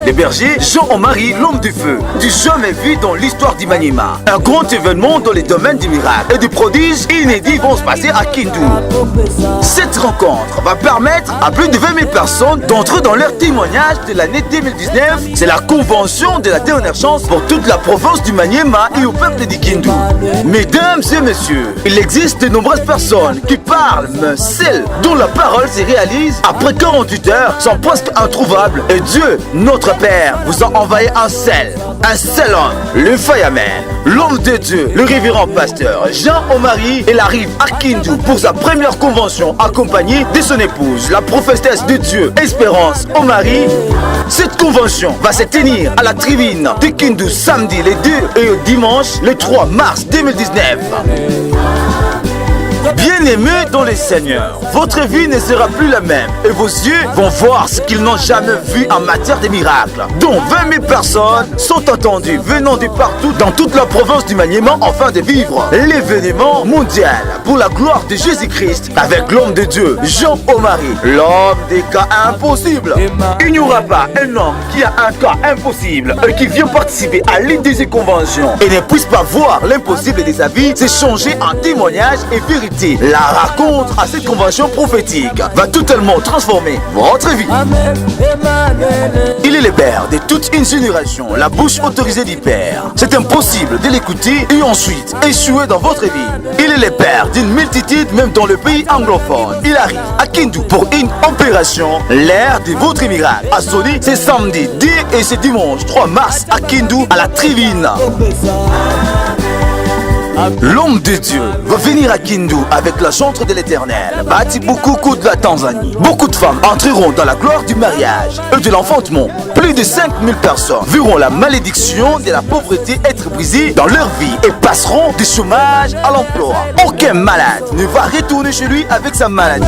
des bergers, Jean-Marie, l'homme du feu, du jamais vu dans l'histoire du Maniema. Un grand événement dans les domaines du miracle et du prodige inédits vont se passer à Kindu. Cette rencontre va permettre à plus de 20 000 personnes d'entrer dans leur témoignage de l'année 2019. C'est la convention de la dernière chance pour toute la province du Maniema et au peuple du Kindu. Mesdames et messieurs, il existe de nombreuses personnes qui parlent, mais celles dont la parole se réalise après 48 heures sont presque introuvables. Et Dieu, notre Père, vous a envoyé un seul homme, le Fireman, l'homme de Dieu, le révérend pasteur Jean-Marie. Il arrive à Kindu pour sa première convention accompagné de son épouse, la prophétesse de Dieu, Espérance Omari. Cette convention va se tenir à la tribune de Kindu samedi le 2 et dimanche le 3 mars 2019. Bien-aimés dans les Seigneurs, votre vie ne sera plus la même et vos yeux vont voir ce qu'ils n'ont jamais vu en matière de miracles, dont 20 000 personnes sont attendues venant de partout dans toute la province du Maniema afin de vivre l'événement mondial pour la gloire de Jésus-Christ avec l'homme de Dieu, Jean-Marie, l'homme des cas impossibles. Il n'y aura pas un homme qui a un cas impossible et qui vient participer à l'une de ces conventions et ne puisse pas voir l'impossible de sa vie s'échanger en témoignage et vérité. La raconte à cette convention prophétique va totalement transformer votre vie. Il est le père de toute une génération, la bouche autorisée du Père. C'est impossible de l'écouter et ensuite échouer dans votre vie. Il est le père d'une multitude même dans le pays anglophone. Il arrive à Kindu pour une opération, l'ère de votre miracle. À Sony, c'est samedi 10 et c'est dimanche 3 mars à Kindu à la tribune. L'homme de Dieu va venir à Kindu avec la chantre de l'Éternel. Bati Bukuku de la Tanzanie. Beaucoup de femmes entreront dans la gloire du mariage et de l'enfantement. Plus de 5 000 personnes verront la malédiction de la pauvreté être brisée dans leur vie et passeront du chômage à l'emploi. Aucun malade ne va retourner chez lui avec sa maladie.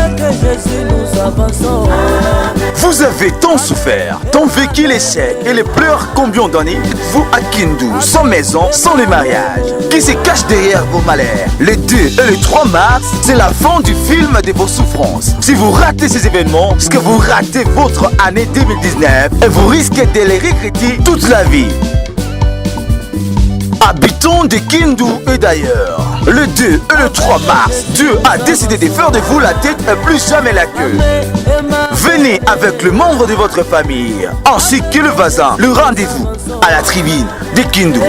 Vous avez tant souffert, tant vécu l'échec et les pleurs combien d'années, vous à Kindu, sans maison, sans le mariage, qui se cache derrière vos malheurs. Le 2 et le 3 mars, c'est la fin du film de vos souffrances. Si vous ratez ces événements, c'est que vous ratez votre année 2019 et vous risquez de les regretter toute la vie. Habitants de Kindu et d'ailleurs, le 2 et le 3 mars, Dieu a décidé de faire de vous la tête et plus jamais la queue. Venez avec le membre de votre famille, ainsi que le voisin, le rendez-vous à la tribune de Kindu.